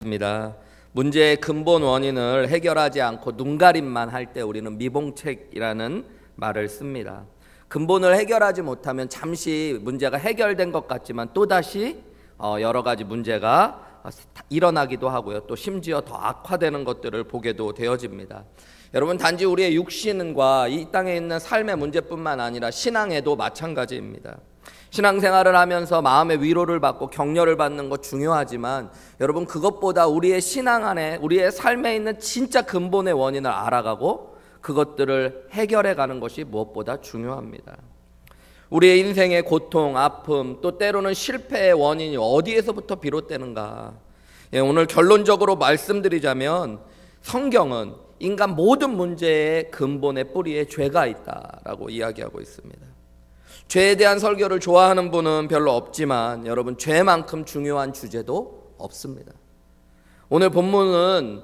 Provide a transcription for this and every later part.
입니다. 문제의 근본 원인을 해결하지 않고 눈가림만 할 때 우리는 미봉책이라는 말을 씁니다. 근본을 해결하지 못하면 잠시 문제가 해결된 것 같지만 또다시 여러 가지 문제가 일어나기도 하고요. 또 심지어 더 악화되는 것들을 보게도 되어집니다. 여러분, 단지 우리의 육신과 이 땅에 있는 삶의 문제뿐만 아니라 신앙에도 마찬가지입니다. 신앙생활을 하면서 마음의 위로를 받고 격려를 받는 것 중요하지만 여러분, 그것보다 우리의 신앙 안에 우리의 삶에 있는 진짜 근본의 원인을 알아가고 그것들을 해결해 가는 것이 무엇보다 중요합니다. 우리의 인생의 고통, 아픔, 또 때로는 실패의 원인이 어디에서부터 비롯되는가? 오늘 결론적으로 말씀드리자면 성경은 인간 모든 문제의 근본의 뿌리에 죄가 있다라고 이야기하고 있습니다. 죄에 대한 설교를 좋아하는 분은 별로 없지만 여러분, 죄만큼 중요한 주제도 없습니다. 오늘 본문은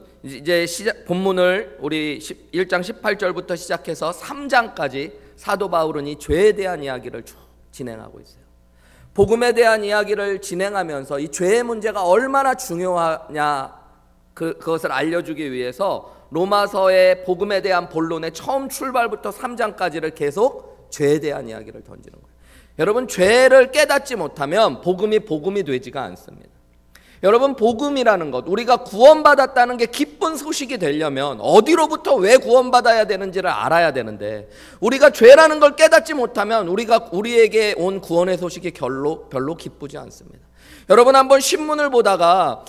본문을 우리 1장 18절부터 시작해서 3장까지 사도 바울은 이 죄에 대한 이야기를 쭉 진행하고 있어요. 복음에 대한 이야기를 진행하면서 이 죄의 문제가 얼마나 중요하냐 그것을 알려주기 위해서 로마서의 복음에 대한 본론의 처음 출발부터 3장까지를 계속 죄에 대한 이야기를 던지는 거예요. 여러분, 죄를 깨닫지 못하면 복음이 되지가 않습니다. 여러분, 복음이라는 것, 우리가 구원받았다는 게 기쁜 소식이 되려면 어디로부터 왜 구원받아야 되는지를 알아야 되는데, 우리가 죄라는 걸 깨닫지 못하면 우리에게 온 구원의 소식이 별로 기쁘지 않습니다. 여러분, 한번 신문을 보다가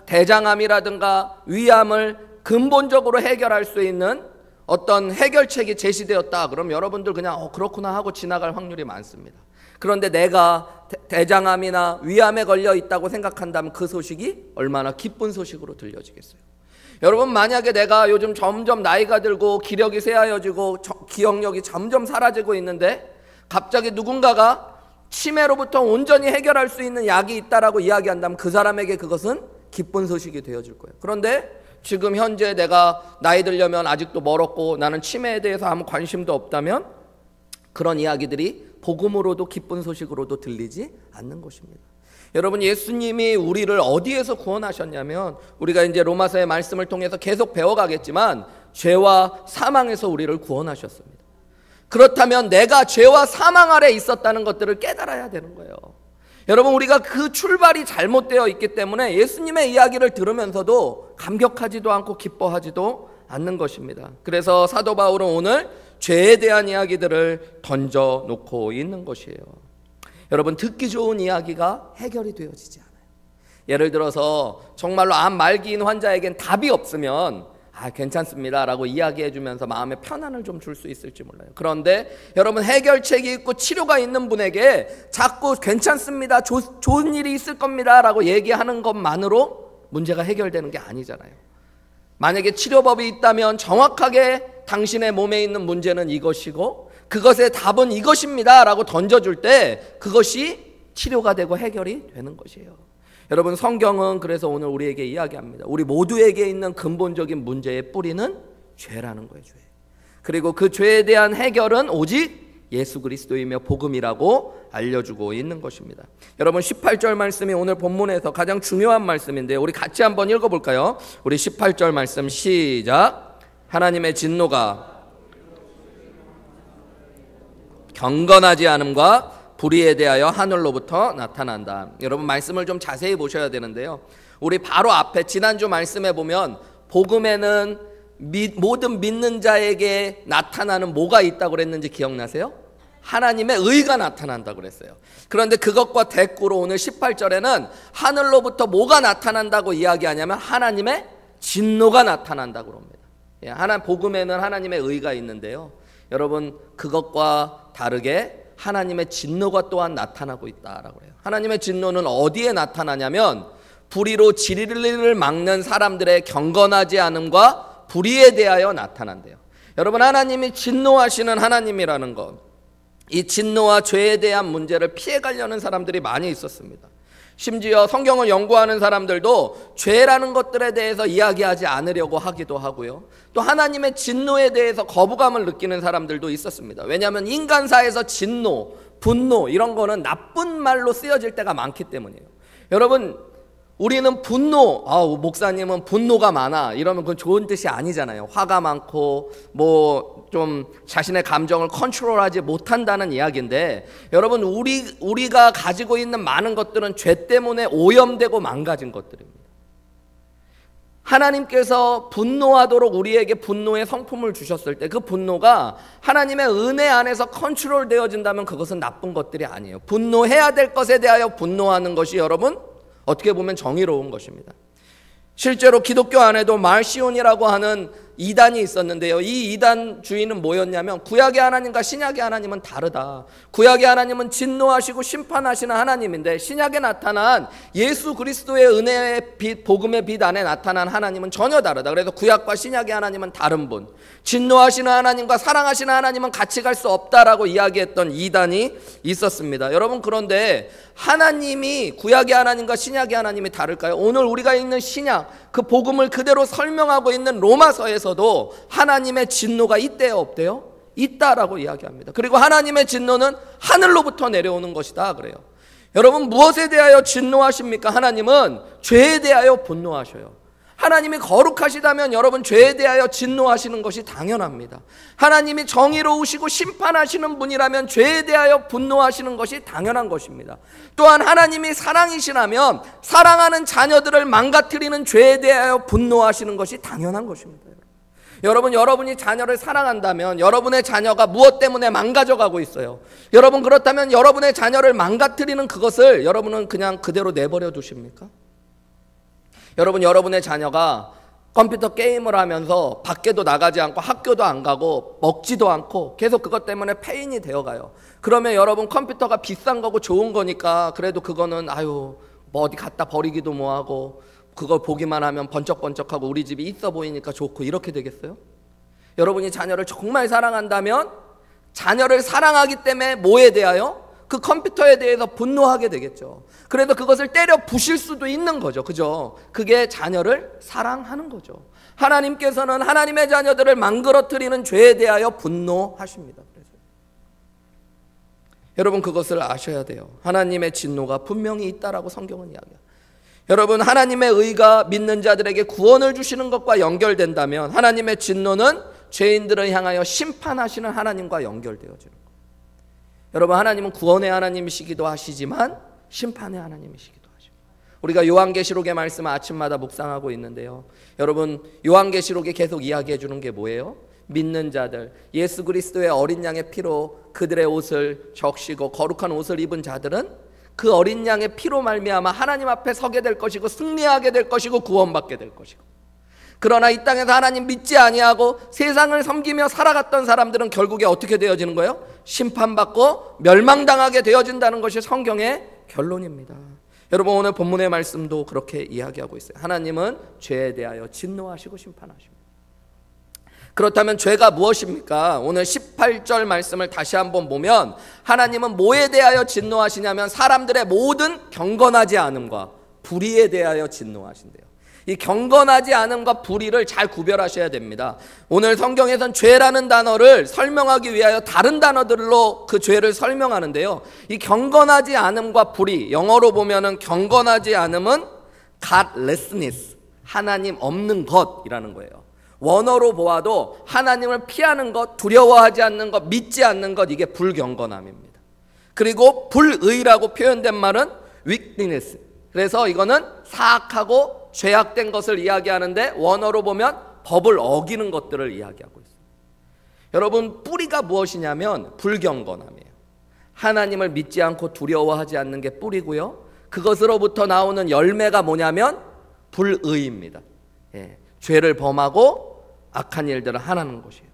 대장암이라든가 위암을 근본적으로 해결할 수 있는 어떤 해결책이 제시되었다. 그럼 여러분들 그냥 그렇구나 하고 지나갈 확률이 많습니다. 그런데 내가 대장암이나 위암에 걸려 있다고 생각한다면 그 소식이 얼마나 기쁜 소식으로 들려지겠어요. 여러분, 만약에 내가 요즘 점점 나이가 들고 기력이 쇠하여지고 기억력이 점점 사라지고 있는데 갑자기 누군가가 치매로부터 온전히 해결할 수 있는 약이 있다라고 이야기한다면 그 사람에게 그것은 기쁜 소식이 되어질 거예요. 그런데 지금 현재 내가 나이 들려면 아직도 멀었고 나는 치매에 대해서 아무 관심도 없다면 그런 이야기들이 복음으로도 기쁜 소식으로도 들리지 않는 것입니다. 여러분, 예수님이 우리를 어디에서 구원하셨냐면 우리가 이제 로마서의 말씀을 통해서 계속 배워가겠지만 죄와 사망에서 우리를 구원하셨습니다. 그렇다면 내가 죄와 사망 아래 있었다는 것들을 깨달아야 되는 거예요. 여러분, 우리가 그 출발이 잘못되어 있기 때문에 예수님의 이야기를 들으면서도 감격하지도 않고 기뻐하지도 않는 것입니다. 그래서 사도 바울은 오늘 죄에 대한 이야기들을 던져놓고 있는 것이에요. 여러분, 듣기 좋은 이야기가 해결이 되어지지 않아요. 예를 들어서 정말로 암 말기인 환자에겐 답이 없으면 괜찮습니다 라고 이야기해 주면서 마음의 편안을 좀 줄 수 있을지 몰라요. 그런데 여러분, 해결책이 있고 치료가 있는 분에게 자꾸 괜찮습니다, 좋은 일이 있을 겁니다 라고 얘기하는 것만으로 문제가 해결되는 게 아니잖아요. 만약에 치료법이 있다면 정확하게 당신의 몸에 있는 문제는 이것이고 그것의 답은 이것입니다 라고 던져줄 때 그것이 치료가 되고 해결이 되는 것이에요. 여러분, 성경은 그래서 오늘 우리에게 이야기합니다. 우리 모두에게 있는 근본적인 문제의 뿌리는 죄라는 거예요. 죄. 그리고 그 죄에 대한 해결은 오직 예수 그리스도이며 복음이라고 알려주고 있는 것입니다. 여러분, 18절 말씀이 오늘 본문에서 가장 중요한 말씀인데 우리 같이 한번 읽어볼까요? 우리 18절 말씀 시작. 하나님의 진노가 경건하지 않음과 불의에 대하여 하늘로부터 나타난다. 여러분, 말씀을 좀 자세히 보셔야 되는데요. 우리 바로 앞에 지난주 말씀에 보면 복음에는 모든 믿는 자에게 나타나는 뭐가 있다고 그랬는지 기억나세요? 하나님의 의가 나타난다고 그랬어요. 그런데 그것과 대꾸로 오늘 18절에는 하늘로부터 뭐가 나타난다고 이야기하냐면 하나님의 진노가 나타난다고 합니다. 복음에는 하나님의 의가 있는데요. 여러분, 그것과 다르게 하나님의 진노가 또한 나타나고 있다라고 해요. 하나님의 진노는 어디에 나타나냐면 불의로 진리를 막는 사람들의 경건하지 않음과 불의에 대하여 나타난대요. 여러분, 하나님이 진노하시는 하나님이라는 것, 이 진노와 죄에 대한 문제를 피해가려는 사람들이 많이 있었습니다. 심지어 성경을 연구하는 사람들도 죄라는 것들에 대해서 이야기하지 않으려고 하기도 하고요. 또 하나님의 진노에 대해서 거부감을 느끼는 사람들도 있었습니다. 왜냐하면 인간사에서 진노, 분노 이런 거는 나쁜 말로 쓰여질 때가 많기 때문이에요. 여러분, 우리는 목사님은 분노가 많아 이러면 그건 좋은 뜻이 아니잖아요. 화가 많고 좀 자신의 감정을 컨트롤하지 못한다는 이야기인데, 여러분 우리가 가지고 있는 많은 것들은 죄 때문에 오염되고 망가진 것들입니다. 하나님께서 분노하도록 우리에게 분노의 성품을 주셨을 때 그 분노가 하나님의 은혜 안에서 컨트롤 되어진다면 그것은 나쁜 것들이 아니에요. 분노해야 될 것에 대하여 분노하는 것이 여러분 어떻게 보면 정의로운 것입니다. 실제로 기독교 안에도 말시온이라고 하는 이단이 있었는데요. 이 이단 주인은 뭐였냐면, 구약의 하나님과 신약의 하나님은 다르다. 구약의 하나님은 진노하시고 심판하시는 하나님인데, 신약에 나타난 예수 그리스도의 은혜의 빛, 복음의 빛 안에 나타난 하나님은 전혀 다르다. 그래서 구약과 신약의 하나님은 다른 분, 진노하시는 하나님과 사랑하시는 하나님은 같이 갈 수 없다라고 이야기했던 이단이 있었습니다. 여러분, 그런데 하나님이 구약의 하나님과 신약의 하나님이 다를까요? 오늘 우리가 읽는 신약, 그 복음을 그대로 설명하고 있는 로마서에서도 하나님의 진노가 있대요, 없대요? 있다라고 이야기합니다. 그리고 하나님의 진노는 하늘로부터 내려오는 것이다 그래요. 여러분, 무엇에 대하여 진노하십니까? 하나님은 죄에 대하여 분노하셔요. 하나님이 거룩하시다면 여러분 죄에 대하여 진노하시는 것이 당연합니다. 하나님이 정의로우시고 심판하시는 분이라면 죄에 대하여 분노하시는 것이 당연한 것입니다. 또한 하나님이 사랑이시라면 사랑하는 자녀들을 망가뜨리는 죄에 대하여 분노하시는 것이 당연한 것입니다. 여러분이 자녀를 사랑한다면 여러분의 자녀가 무엇 때문에 망가져가고 있어요? 여러분, 그렇다면 여러분의 자녀를 망가뜨리는 그것을 여러분은 그냥 그대로 내버려 두십니까? 여러분의 자녀가 컴퓨터 게임을 하면서 밖에도 나가지 않고 학교도 안 가고 먹지도 않고 계속 그것 때문에 페인이 되어가요. 그러면 여러분, 컴퓨터가 비싼 거고 좋은 거니까 그래도 그거는 어디 갖다 버리기도 뭐하고 그걸 보기만 하면 번쩍번쩍하고 우리 집이 있어 보이니까 좋고 이렇게 되겠어요? 여러분이 자녀를 정말 사랑한다면 자녀를 사랑하기 때문에 뭐에 대하여? 그 컴퓨터에 대해서 분노하게 되겠죠. 그래서 그것을 때려 부실 수도 있는 거죠. 그죠? 그게 자녀를 사랑하는 거죠. 하나님께서는 하나님의 자녀들을 망그러뜨리는 죄에 대하여 분노하십니다. 그래서 여러분, 그것을 아셔야 돼요. 하나님의 진노가 분명히 있다라고 성경은 이야기해요. 여러분, 하나님의 의가 믿는 자들에게 구원을 주시는 것과 연결된다면 하나님의 진노는 죄인들을 향하여 심판하시는 하나님과 연결되어지는 거예요. 여러분, 하나님은 구원의 하나님이시기도 하시지만 심판의 하나님이시기도 하시고, 우리가 요한계시록의 말씀을 아침마다 묵상하고 있는데요. 여러분, 요한계시록에 계속 이야기해 주는 게 뭐예요? 믿는 자들, 예수 그리스도의 어린 양의 피로 그들의 옷을 적시고 거룩한 옷을 입은 자들은 그 어린 양의 피로 말미암아 하나님 앞에 서게 될 것이고 승리하게 될 것이고 구원받게 될 것이고, 그러나 이 땅에서 하나님 믿지 아니하고 세상을 섬기며 살아갔던 사람들은 결국에 어떻게 되어지는 거예요? 심판받고 멸망당하게 되어진다는 것이 성경의 결론입니다. 여러분, 오늘 본문의 말씀도 그렇게 이야기하고 있어요. 하나님은 죄에 대하여 진노하시고 심판하십니다. 그렇다면 죄가 무엇입니까? 오늘 18절 말씀을 다시 한번 보면 하나님은 뭐에 대하여 진노하시냐면 사람들의 모든 경건하지 않음과 불의에 대하여 진노하신대요. 이 경건하지 않음과 불의를 잘 구별하셔야 됩니다. 오늘 성경에선 죄라는 단어를 설명하기 위하여 다른 단어들로 그 죄를 설명하는데요. 이 경건하지 않음과 불의, 영어로 보면은 경건하지 않음은 godlessness, 하나님 없는 것이라는 거예요. 원어로 보아도 하나님을 피하는 것, 두려워하지 않는 것, 믿지 않는 것, 이게 불경건함입니다. 그리고 불의라고 표현된 말은 wickedness, 그래서 이거는 사악하고 죄악된 것을 이야기하는데 원어로 보면 법을 어기는 것들을 이야기하고 있습니다. 여러분, 뿌리가 무엇이냐면 불경건함이에요. 하나님을 믿지 않고 두려워하지 않는 게 뿌리고요, 그것으로부터 나오는 열매가 뭐냐면 불의입니다. 죄를 범하고 악한 일들을 하는 것이에요.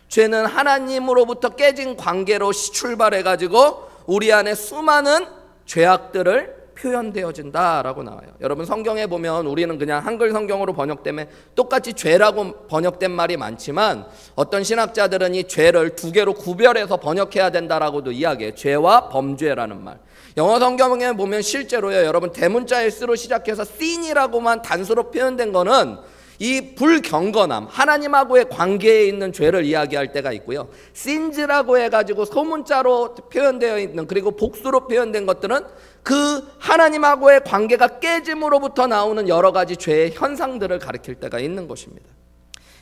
죄는 하나님으로부터 깨진 관계로 출발해가지고 우리 안에 수많은 죄악들을 표현되어진다라고 나와요. 여러분, 성경에 보면 우리는 그냥 한글 성경으로 번역되면 똑같이 죄라고 번역된 말이 많지만 어떤 신학자들은 이 죄를 두 개로 구별해서 번역해야 된다라고도 이야기해요. 죄와 범죄라는 말. 영어 성경에 보면 실제로요, 여러분, 대문자 S로 시작해서 sin이라고만 단수로 표현된 거는 이 불경건함, 하나님하고의 관계에 있는 죄를 이야기할 때가 있고요. 신즈라고 해가지고 소문자로 표현되어 있는, 그리고 복수로 표현된 것들은 그 하나님하고의 관계가 깨짐으로부터 나오는 여러 가지 죄의 현상들을 가리킬 때가 있는 것입니다.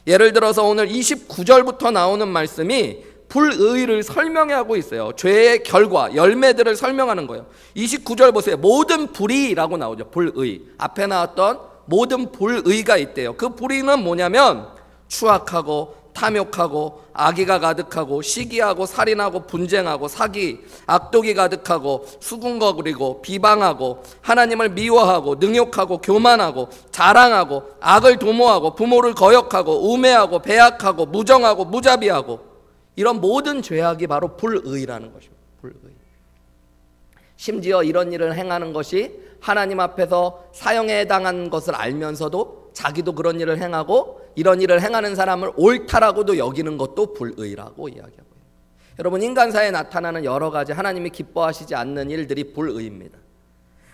예를 들어서 오늘 29절부터 나오는 말씀이 불의를 설명하고 있어요. 죄의 결과, 열매들을 설명하는 거예요. 29절 보세요. 모든 불의라고 나오죠. 불의. 앞에 나왔던 모든 불의가 있대요. 그 불의는 뭐냐면 추악하고 탐욕하고 악의가 가득하고 시기하고 살인하고 분쟁하고 사기, 악독이 가득하고 수군거리고 비방하고 하나님을 미워하고 능욕하고 교만하고 자랑하고 악을 도모하고 부모를 거역하고 우매하고 배약하고 무정하고 무자비하고, 이런 모든 죄악이 바로 불의라는 것입니다. 불의. 심지어 이런 일을 행하는 것이 하나님 앞에서 사형에 해당한 것을 알면서도 자기도 그런 일을 행하고 이런 일을 행하는 사람을 옳다라고도 여기는 것도 불의라고 이야기하고 있습니다. 여러분, 인간사에 나타나는 여러 가지 하나님이 기뻐하시지 않는 일들이 불의입니다.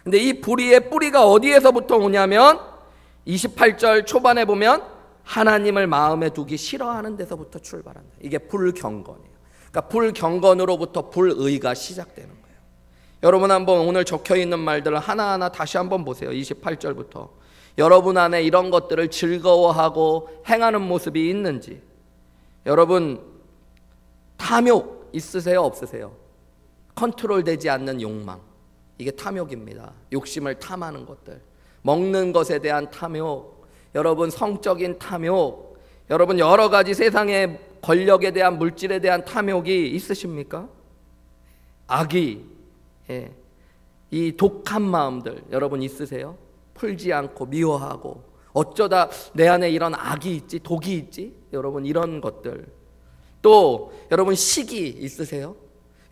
근데 이 불의의 뿌리가 어디에서부터 오냐면 28절 초반에 보면 하나님을 마음에 두기 싫어하는 데서부터 출발한다. 이게 불경건이에요. 그러니까 불경건으로부터 불의가 시작되는 거예요. 여러분, 한번 오늘 적혀있는 말들을 하나하나 다시 한번 보세요. 28절부터 여러분 안에 이런 것들을 즐거워하고 행하는 모습이 있는지. 여러분, 탐욕 있으세요? 없으세요? 컨트롤되지 않는 욕망, 이게 탐욕입니다. 욕심을 탐하는 것들, 먹는 것에 대한 탐욕, 여러분 성적인 탐욕, 여러분 여러 가지 세상의 권력에 대한, 물질에 대한 탐욕이 있으십니까? 악의, 이 독한 마음들 여러분 있으세요? 풀지 않고 미워하고 어쩌다 내 안에 이런 악이 있지, 독이 있지, 여러분 이런 것들. 또 여러분 시기 있으세요?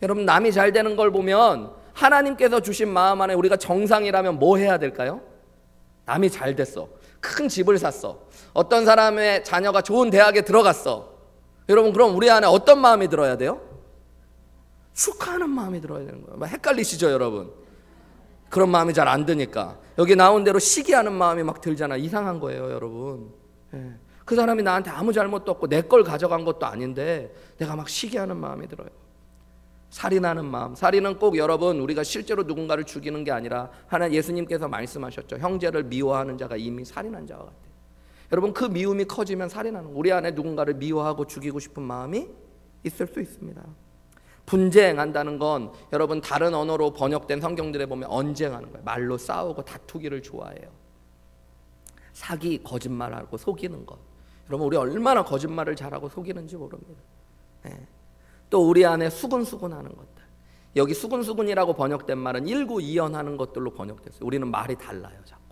여러분 남이 잘 되는 걸 보면 하나님께서 주신 마음 안에 우리가 정상이라면 뭐 해야 될까요? 남이 잘 됐어, 큰 집을 샀어, 어떤 사람의 자녀가 좋은 대학에 들어갔어. 여러분 그럼 우리 안에 어떤 마음이 들어야 돼요? 축하하는 마음이 들어야 되는 거예요. 헷갈리시죠 여러분? 그런 마음이 잘 안 드니까 여기 나온 대로 시기하는 마음이 막 들잖아. 이상한 거예요 여러분. 그 사람이 나한테 아무 잘못도 없고 내 걸 가져간 것도 아닌데 내가 막 시기하는 마음이 들어요. 살인하는 마음. 살인은 꼭 여러분 우리가 실제로 누군가를 죽이는 게 아니라 하나님 예수님께서 말씀하셨죠. 형제를 미워하는 자가 이미 살인한 자와 같아요. 여러분 그 미움이 커지면 살인하는 거예요. 우리 안에 누군가를 미워하고 죽이고 싶은 마음이 있을 수 있습니다. 분쟁한다는 건 여러분 다른 언어로 번역된 성경들에 보면 언쟁하는 거예요. 말로 싸우고 다투기를 좋아해요. 사기, 거짓말하고 속이는 것. 여러분 우리 얼마나 거짓말을 잘하고 속이는지 모릅니다. 또 우리 안에 수근수근하는 것들. 여기 수근수근이라고 번역된 말은 일구이연하는 것들로 번역됐어요. 우리는 말이 달라요. 자꾸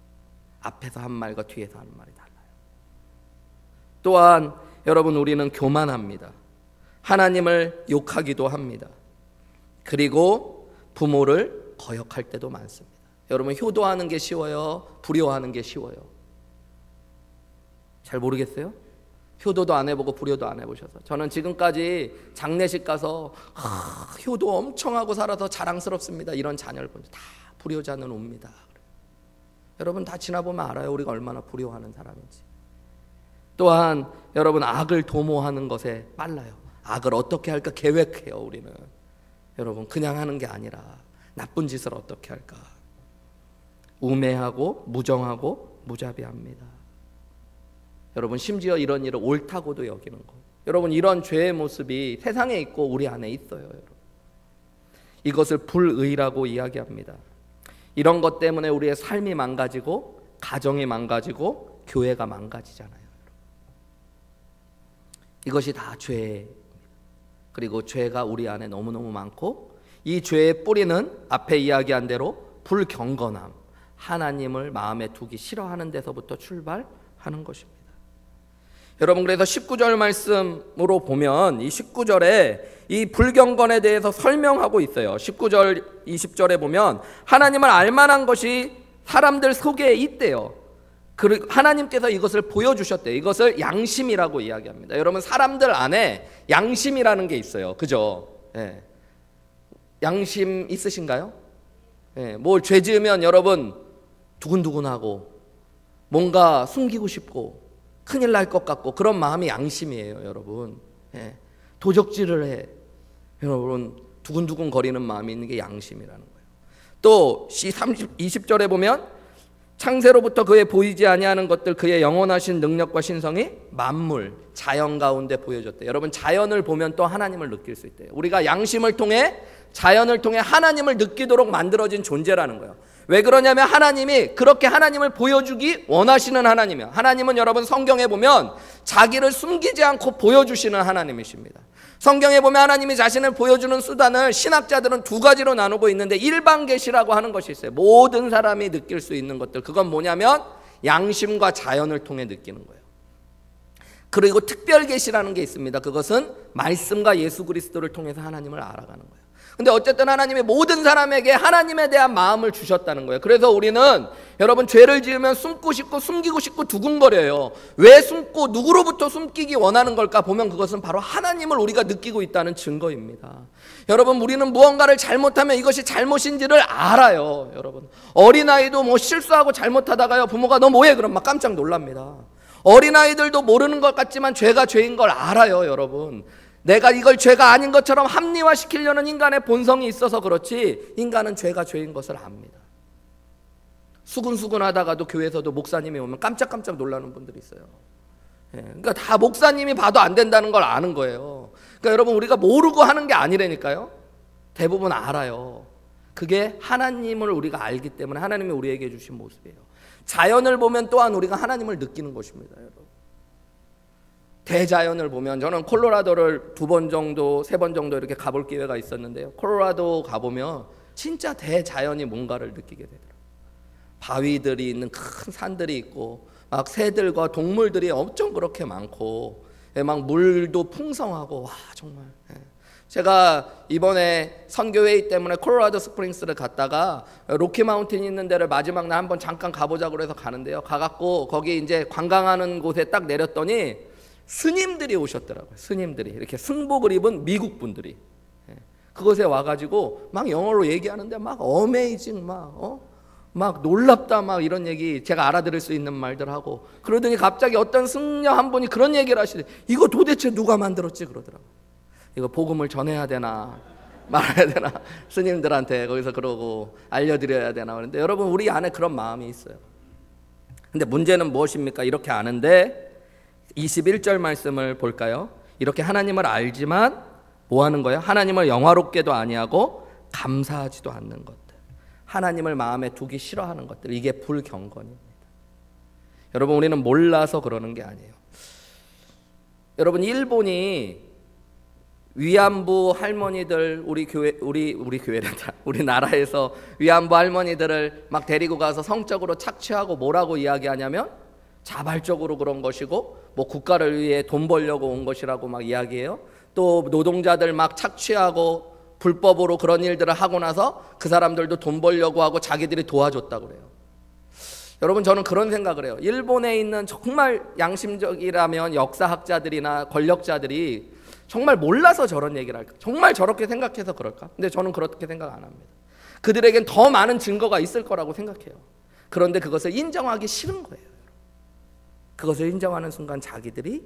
앞에서 한 말과 뒤에서 하는 말이 달라요. 또한 여러분 우리는 교만합니다. 하나님을 욕하기도 합니다. 그리고 부모를 거역할 때도 많습니다. 여러분 효도하는 게 쉬워요? 불효하는 게 쉬워요? 잘 모르겠어요? 효도도 안 해보고 불효도 안 해보셔서. 저는 지금까지 장례식 가서 효도 엄청 하고 살아서 자랑스럽습니다. 이런 자녀를 보면 다 불효자는 옵니다. 여러분 다 지나보면 알아요. 우리가 얼마나 불효하는 사람인지. 또한 여러분 악을 도모하는 것에 빨라요. 악을 어떻게 할까 계획해요. 우리는 여러분 그냥 하는 게 아니라 나쁜 짓을 어떻게 할까. 우매하고 무정하고 무자비합니다. 여러분 심지어 이런 일을 옳다고도 여기는 거. 여러분 이런 죄의 모습이 세상에 있고 우리 안에 있어요. 여러분. 이것을 불의라고 이야기합니다. 이런 것 때문에 우리의 삶이 망가지고 가정이 망가지고 교회가 망가지잖아요. 이것이 다 죄입니다. 그리고 죄가 우리 안에 너무너무 많고 이 죄의 뿌리는 앞에 이야기한 대로 불경건함, 하나님을 마음에 두기 싫어하는 데서부터 출발하는 것입니다. 여러분 그래서 19절 말씀으로 보면 이 19절에 이 불경건에 대해서 설명하고 있어요. 19절 20절에 보면 하나님을 알만한 것이 사람들 속에 있대요. 그리고 하나님께서 이것을 보여주셨대요. 이것을 양심이라고 이야기합니다. 여러분 사람들 안에 양심이라는 게 있어요. 그죠? 예. 양심 있으신가요? 예. 뭘 죄 지으면 여러분 두근두근하고 뭔가 숨기고 싶고 큰일 날 것 같고 그런 마음이 양심이에요, 여러분. 예. 도적질을 해. 여러분, 두근두근 거리는 마음이 있는 게 양심이라는 거예요. 또 20절에 보면 창세로부터 그의 보이지 아니하는 것들, 그의 영원하신 능력과 신성이 만물, 자연 가운데 보여졌대. 여러분, 자연을 보면 또 하나님을 느낄 수 있대요. 우리가 양심을 통해, 자연을 통해 하나님을 느끼도록 만들어진 존재라는 거예요. 왜 그러냐면 하나님이 그렇게 하나님을 보여주기 원하시는 하나님이에요. 하나님은 여러분 성경에 보면 자기를 숨기지 않고 보여주시는 하나님이십니다. 성경에 보면 하나님이 자신을 보여주는 수단을 신학자들은 두 가지로 나누고 있는데, 일반 계시라고 하는 것이 있어요. 모든 사람이 느낄 수 있는 것들. 그건 뭐냐면 양심과 자연을 통해 느끼는 거예요. 그리고 특별 계시라는 게 있습니다. 그것은 말씀과 예수 그리스도를 통해서 하나님을 알아가는 거예요. 근데 어쨌든 하나님이 모든 사람에게 하나님에 대한 마음을 주셨다는 거예요. 그래서 우리는 여러분 죄를 지으면 숨고 싶고 숨기고 싶고 두근거려요. 왜 숨고 누구로부터 숨기기 원하는 걸까 보면 그것은 바로 하나님을 우리가 느끼고 있다는 증거입니다. 여러분, 우리는 무언가를 잘못하면 이것이 잘못인지를 알아요. 여러분, 어린아이도 뭐 실수하고 잘못하다가요, 부모가 너 뭐해? 그럼 막 깜짝 놀랍니다. 어린아이들도 모르는 것 같지만 죄가 죄인 걸 알아요. 여러분, 내가 이걸 죄가 아닌 것처럼 합리화시키려는 인간의 본성이 있어서 그렇지, 인간은 죄가 죄인 것을 압니다. 수근수근하다가도 교회에서도 목사님이 오면 깜짝깜짝 놀라는 분들이 있어요. 그러니까 다 목사님이 봐도 안 된다는 걸 아는 거예요. 그러니까 여러분, 우리가 모르고 하는 게 아니라니까요. 대부분 알아요. 그게 하나님을 우리가 알기 때문에 하나님이 우리에게 주신 모습이에요. 자연을 보면 또한 우리가 하나님을 느끼는 것입니다, 여러분. 대자연을 보면, 저는 콜로라도를 2번 정도 3번 정도 이렇게 가볼 기회가 있었는데요, 콜로라도 가보면 진짜 대자연이 뭔가를 느끼게 되더라고요. 바위들이 있는 큰 산들이 있고 막 새들과 동물들이 엄청 그렇게 많고 막 물도 풍성하고, 와 정말. 제가 이번에 선교회의 때문에 콜로라도 스프링스를 갔다가 로키 마운틴이 있는 데를 마지막 날 한번 잠깐 가보자고 해서 가는데요, 가갖고 거기 이제 관광하는 곳에 딱 내렸더니 스님들이 오셨더라고요. 스님들이 이렇게 승복을 입은 미국 분들이 그곳에 와가지고 막 영어로 얘기하는데 막 어메이징, 막 놀랍다, 막 이런 얘기, 제가 알아들을 수 있는 말들 하고, 그러더니 갑자기 어떤 승려 한 분이 그런 얘기를 하시더니 이거 도대체 누가 만들었지? 그러더라고요. 이거 복음을 전해야 되나 말아야 되나 스님들한테 거기서 그러고 알려드려야 되나. 그런데 여러분, 우리 안에 그런 마음이 있어요. 근데 문제는 무엇입니까? 이렇게 아는데 21절 말씀을 볼까요? 이렇게 하나님을 알지만 뭐 하는 거예요? 하나님을 영화롭게도 아니하고 감사하지도 않는 것들, 하나님을 마음에 두기 싫어하는 것들, 이게 불경건입니다. 여러분, 우리는 몰라서 그러는 게 아니에요. 여러분, 일본이 위안부 할머니들, 우리 교회란다, 우리 나라에서 위안부 할머니들을 막 데리고 가서 성적으로 착취하고 뭐라고 이야기하냐면 자발적으로 그런 것이고, 뭐 국가를 위해 돈 벌려고 온 것이라고 막 이야기해요. 또 노동자들 막 착취하고 불법으로 그런 일들을 하고 나서 그 사람들도 돈 벌려고 하고 자기들이 도와줬다고 그래요. 여러분, 저는 그런 생각을 해요. 일본에 있는 정말 양심적이라면 역사학자들이나 권력자들이 정말 몰라서 저런 얘기를 할까? 정말 저렇게 생각해서 그럴까? 근데 저는 그렇게 생각 안 합니다. 그들에겐 더 많은 증거가 있을 거라고 생각해요. 그런데 그것을 인정하기 싫은 거예요. 그것을 인정하는 순간 자기들이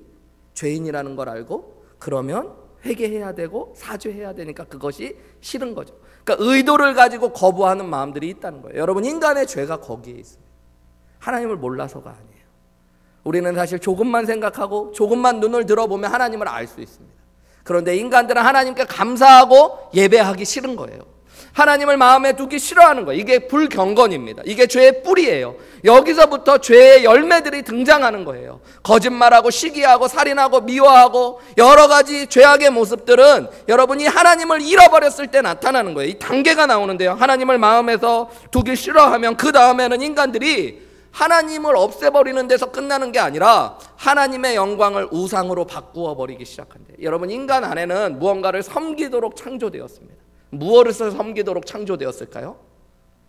죄인이라는 걸 알고, 그러면 회개해야 되고 사죄해야 되니까 그것이 싫은 거죠. 그러니까 의도를 가지고 거부하는 마음들이 있다는 거예요. 여러분, 인간의 죄가 거기에 있습니다. 하나님을 몰라서가 아니에요. 우리는 사실 조금만 생각하고 조금만 눈을 들어보면 하나님을 알 수 있습니다. 그런데 인간들은 하나님께 감사하고 예배하기 싫은 거예요. 하나님을 마음에 두기 싫어하는 거예요. 이게 불경건입니다. 이게 죄의 뿌리예요. 여기서부터 죄의 열매들이 등장하는 거예요. 거짓말하고 시기하고 살인하고 미워하고 여러 가지 죄악의 모습들은 여러분이 하나님을 잃어버렸을 때 나타나는 거예요. 이 단계가 나오는데요, 하나님을 마음에서 두기 싫어하면 그 다음에는 인간들이 하나님을 없애버리는 데서 끝나는 게 아니라 하나님의 영광을 우상으로 바꾸어 버리기 시작한대요. 여러분, 인간 안에는 무언가를 섬기도록 창조되었습니다. 무엇을 섬기도록 창조되었을까요?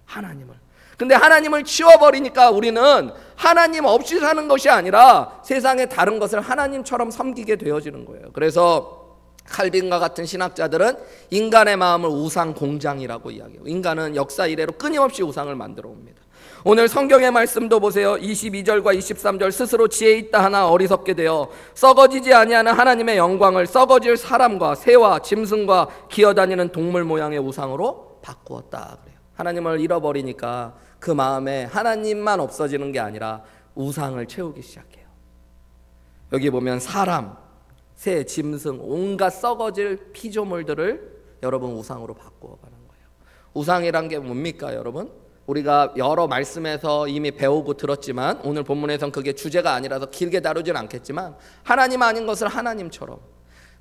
하나님을. 근데 하나님을 치워버리니까 우리는 하나님 없이 사는 것이 아니라 세상의 다른 것을 하나님처럼 섬기게 되어지는 거예요. 그래서 칼빈과 같은 신학자들은 인간의 마음을 우상 공장이라고 이야기해요. 인간은 역사 이래로 끊임없이 우상을 만들어 옵니다. 오늘 성경의 말씀도 보세요. 22절과 23절 스스로 지혜 있다 하나 어리석게 되어 썩어지지 아니하는 하나님의 영광을 썩어질 사람과 새와 짐승과 기어다니는 동물 모양의 우상으로 바꾸었다 그래요. 하나님을 잃어버리니까 그 마음에 하나님만 없어지는 게 아니라 우상을 채우기 시작해요. 여기 보면 사람, 새, 짐승, 온갖 썩어질 피조물들을 여러분 우상으로 바꾸어가는 거예요. 우상이란 게 뭡니까 여러분? 우리가 여러 말씀에서 이미 배우고 들었지만 오늘 본문에선 그게 주제가 아니라서 길게 다루진 않겠지만 하나님 아닌 것을 하나님처럼,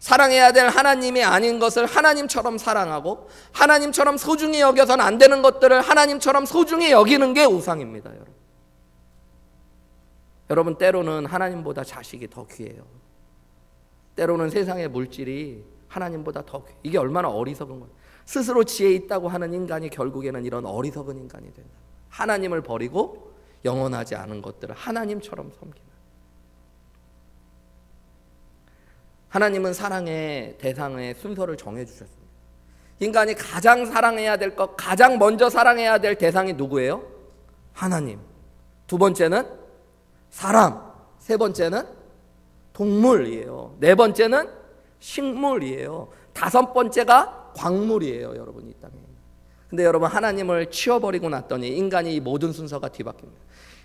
사랑해야 될 하나님이 아닌 것을 하나님처럼 사랑하고 하나님처럼 소중히 여겨서는 안 되는 것들을 하나님처럼 소중히 여기는 게 우상입니다. 여러분 때로는 하나님보다 자식이 더 귀해요. 때로는 세상의 물질이 하나님보다 더 귀해요. 이게 얼마나 어리석은 거예요. 스스로 지혜 있다고 하는 인간이 결국에는 이런 어리석은 인간이 된다. 하나님을 버리고 영원하지 않은 것들을 하나님처럼 섬기는. 하나님은 사랑의 대상의 순서를 정해주셨습니다. 인간이 가장 사랑해야 될 것, 가장 먼저 사랑해야 될 대상이 누구예요? 하나님. 두 번째는 사람. 세 번째는 동물이에요. 네 번째는 식물이에요. 다섯 번째가 광물이에요. 여러분 이 땅에. 근데 여러분 하나님을 치워버리고 났더니 인간이 이 모든 순서가 뒤바뀝니다.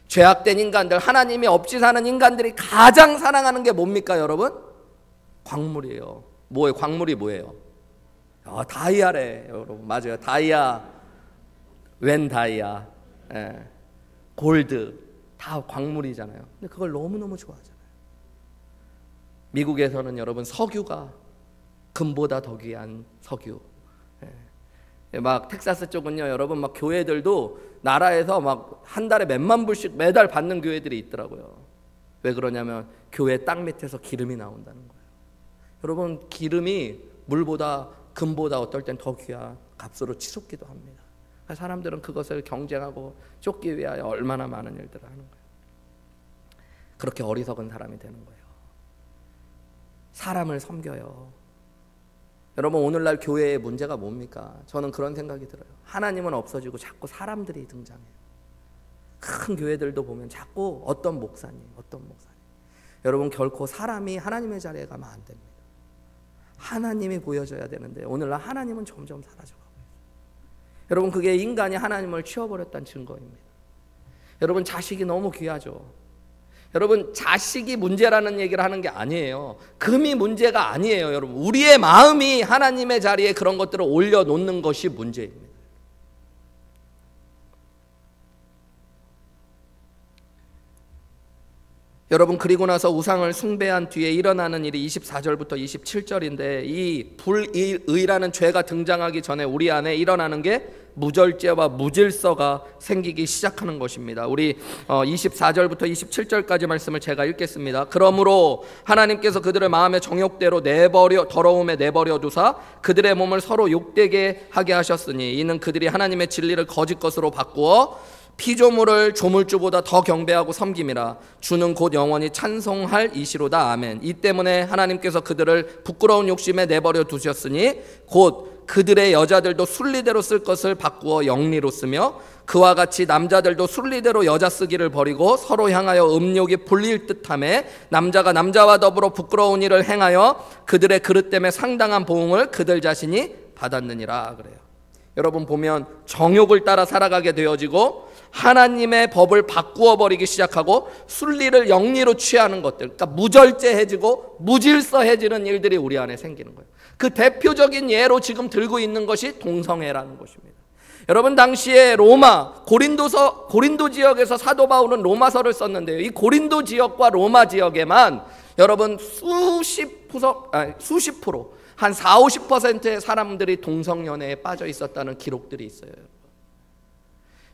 죄악된 인간들, 하나님이 없이 사는 인간들이 가장 사랑하는 게 뭡니까 여러분? 광물이에요. 뭐예요? 광물이 뭐예요? 다이아래 여러분. 맞아요. 다이아, 웬 다이아, 골드 다 광물이잖아요. 근데 그걸 너무너무 좋아하잖아요. 미국에서는 여러분 석유가 금보다 더 귀한 석유. 막 텍사스 쪽은요 여러분 막 교회들도 나라에서 막 한 달에 몇만 불씩 매달 받는 교회들이 있더라고요. 왜 그러냐면 교회 땅 밑에서 기름이 나온다는 거예요. 여러분 기름이 물보다 금보다 어떨 땐 더 귀한 값으로 치솟기도 합니다. 사람들은 그것을 경쟁하고 쫓기 위하여 얼마나 많은 일들을 하는 거예요. 그렇게 어리석은 사람이 되는 거예요. 사람을 섬겨요. 여러분 오늘날 교회의 문제가 뭡니까? 저는 그런 생각이 들어요. 하나님은 없어지고 자꾸 사람들이 등장해요. 큰 교회들도 보면 자꾸 어떤 목사님. 여러분 결코 사람이 하나님의 자리에 가면 안 됩니다. 하나님이 보여져야 되는데 오늘날 하나님은 점점 사라져가고 있어요. 여러분 그게 인간이 하나님을 치워버렸다는 증거입니다. 여러분 자식이 너무 귀하죠. 여러분 자식이 문제라는 얘기를 하는 게 아니에요. 금이 문제가 아니에요. 여러분 우리의 마음이 하나님의 자리에 그런 것들을 올려놓는 것이 문제입니다. 여러분 그리고 나서 우상을 숭배한 뒤에 일어나는 일이 24절부터 27절인데 이 불의라는 죄가 등장하기 전에 우리 안에 일어나는 게 무절제와 무질서가 생기기 시작하는 것입니다. 우리 24절부터 27절까지 말씀을 제가 읽겠습니다. 그러므로 하나님께서 그들의 마음의 정욕대로 더러움에 내버려 두사 그들의 몸을 서로 욕되게 하게 하셨으니 이는 그들이 하나님의 진리를 거짓 것으로 바꾸어 피조물을 조물주보다 더 경배하고 섬김이라. 주는 곧 영원히 찬송할 이시로다. 아멘. 이 때문에 하나님께서 그들을 부끄러운 욕심에 내버려 두셨으니 곧 그들의 여자들도 순리대로 쓸 것을 바꾸어 영리로 쓰며 그와 같이 남자들도 순리대로 여자 쓰기를 버리고 서로 향하여 음욕이 불릴 듯하며 남자가 남자와 더불어 부끄러운 일을 행하여 그들의 그릇 때문에 상당한 보응을 그들 자신이 받았느니라. 그래요. 여러분 보면 정욕을 따라 살아가게 되어지고 하나님의 법을 바꾸어 버리기 시작하고 순리를 영리로 취하는 것들, 그러니까 무절제해지고 무질서해지는 일들이 우리 안에 생기는 거예요. 그 대표적인 예로 지금 들고 있는 것이 동성애라는 것입니다. 여러분 당시에 고린도 지역에서 사도 바울은 로마서를 썼는데요. 이 고린도 지역과 로마 지역에만 여러분 수십 프로 한 40-50%의 사람들이 동성연애에 빠져 있었다는 기록들이 있어요.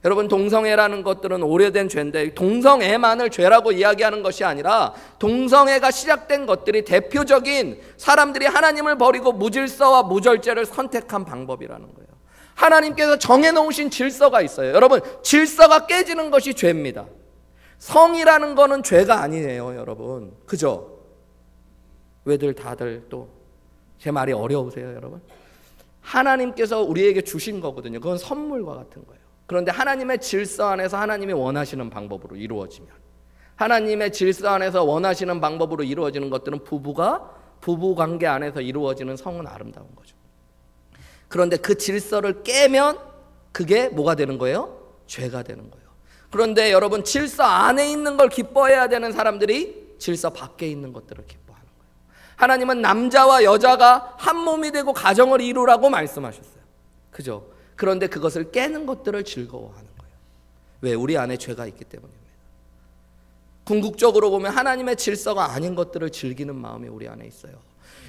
여러분 동성애라는 것들은 오래된 죄인데 동성애만을 죄라고 이야기하는 것이 아니라 동성애가 시작된 것들이 대표적인 사람들이 하나님을 버리고 무질서와 무절제를 선택한 방법이라는 거예요. 하나님께서 정해놓으신 질서가 있어요. 여러분 질서가 깨지는 것이 죄입니다. 성이라는 거는 죄가 아니에요. 여러분 그죠? 왜들 다들 또 제 말이 어려우세요 여러분? 하나님께서 우리에게 주신 거거든요. 그건 선물과 같은 거예요. 그런데 하나님의 질서 안에서 하나님이 원하시는 방법으로 이루어지면, 하나님의 질서 안에서 원하시는 방법으로 이루어지는 것들은 부부 관계 안에서 이루어지는 성은 아름다운 거죠. 그런데 그 질서를 깨면 그게 뭐가 되는 거예요? 죄가 되는 거예요. 그런데 여러분, 질서 안에 있는 걸 기뻐해야 되는 사람들이 질서 밖에 있는 것들을 기뻐하는 거예요. 하나님은 남자와 여자가 한 몸이 되고 가정을 이루라고 말씀하셨어요. 그죠? 그런데 그것을 깨는 것들을 즐거워하는 거예요. 왜? 우리 안에 죄가 있기 때문입니다. 궁극적으로 보면 하나님의 질서가 아닌 것들을 즐기는 마음이 우리 안에 있어요.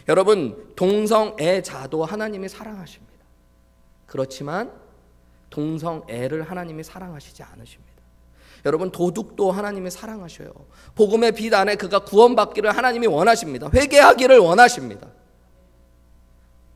여러분, 동성애자도 하나님이 사랑하십니다. 그렇지만 동성애를 하나님이 사랑하시지 않으십니다. 여러분, 도둑도 하나님이 사랑하셔요. 복음의 빛 안에 그가 구원받기를 하나님이 원하십니다. 회개하기를 원하십니다.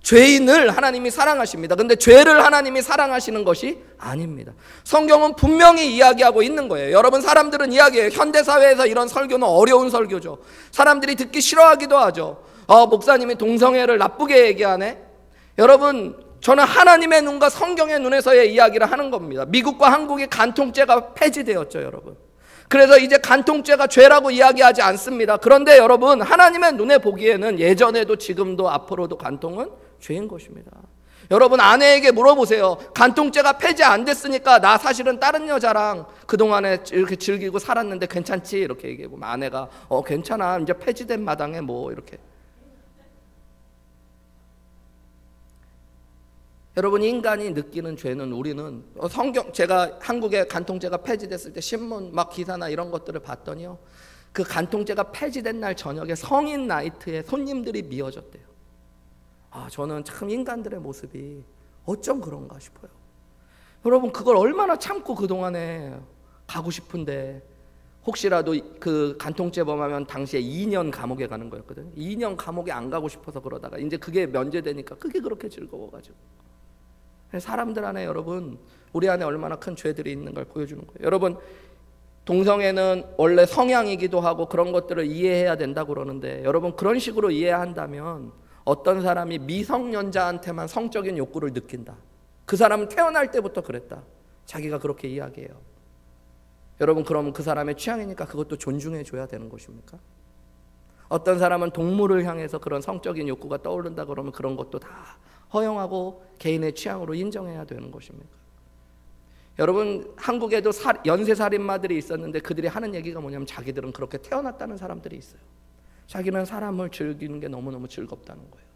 죄인을 하나님이 사랑하십니다. 그런데 죄를 하나님이 사랑하시는 것이 아닙니다. 성경은 분명히 이야기하고 있는 거예요. 여러분, 사람들은 이야기해요. 현대사회에서 이런 설교는 어려운 설교죠. 사람들이 듣기 싫어하기도 하죠. 목사님이 동성애를 나쁘게 얘기하네. 여러분, 저는 하나님의 눈과 성경의 눈에서의 이야기를 하는 겁니다. 미국과 한국의 간통죄가 폐지되었죠, 여러분. 그래서 이제 간통죄가 죄라고 이야기하지 않습니다. 그런데 여러분, 하나님의 눈에 보기에는 예전에도 지금도 앞으로도 간통은 죄인 것입니다. 여러분, 아내에게 물어보세요. 간통죄가 폐지 안 됐으니까 나 사실은 다른 여자랑 그동안에 이렇게 즐기고 살았는데 괜찮지? 이렇게 얘기해보면 아내가 괜찮아, 이제 폐지된 마당에 뭐 이렇게. 여러분, 인간이 느끼는 죄는, 우리는 제가 한국에 간통죄가 폐지됐을 때 신문 막 기사나 이런 것들을 봤더니요, 그 간통죄가 폐지된 날 저녁에 성인 나이트에 손님들이 미어졌대요. 저는 참 인간들의 모습이 어쩜 그런가 싶어요. 여러분, 그걸 얼마나 참고 그동안에 가고 싶은데, 혹시라도 그 간통죄 범하면 당시에 2년 감옥에 가는 거였거든요. 2년 감옥에 안 가고 싶어서 그러다가 이제 그게 면제되니까 그게 그렇게 즐거워가지고. 사람들 안에, 여러분, 우리 안에 얼마나 큰 죄들이 있는 걸 보여주는 거예요. 여러분, 동성애는 원래 성향이기도 하고 그런 것들을 이해해야 된다고 그러는데, 여러분, 그런 식으로 이해한다면 어떤 사람이 미성년자한테만 성적인 욕구를 느낀다, 그 사람은 태어날 때부터 그랬다, 자기가 그렇게 이야기해요. 여러분, 그럼 그 사람의 취향이니까 그것도 존중해 줘야 되는 것입니까? 어떤 사람은 동물을 향해서 그런 성적인 욕구가 떠오른다 그러면 그런 것도 다 허용하고 개인의 취향으로 인정해야 되는 것입니까? 여러분, 한국에도 연쇄살인마들이 있었는데 그들이 하는 얘기가 뭐냐면 자기들은 그렇게 태어났다는 사람들이 있어요. 자기는 사람을 즐기는 게 너무너무 즐겁다는 거예요.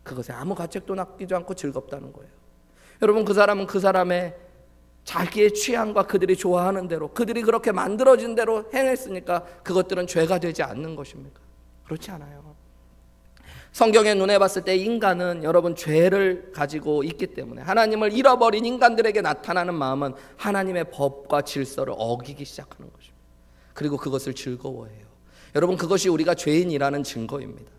그것에 아무 가책도 남기지 않고 즐겁다는 거예요. 여러분, 그 사람은 그 사람의 자기의 취향과 그들이 좋아하는 대로, 그들이 그렇게 만들어진 대로 행했으니까 그것들은 죄가 되지 않는 것입니까? 그렇지 않아요. 성경의 눈에 봤을 때 인간은, 여러분, 죄를 가지고 있기 때문에 하나님을 잃어버린 인간들에게 나타나는 마음은 하나님의 법과 질서를 어기기 시작하는 것입니다. 그리고 그것을 즐거워해요. 여러분, 그것이 우리가 죄인이라는 증거입니다.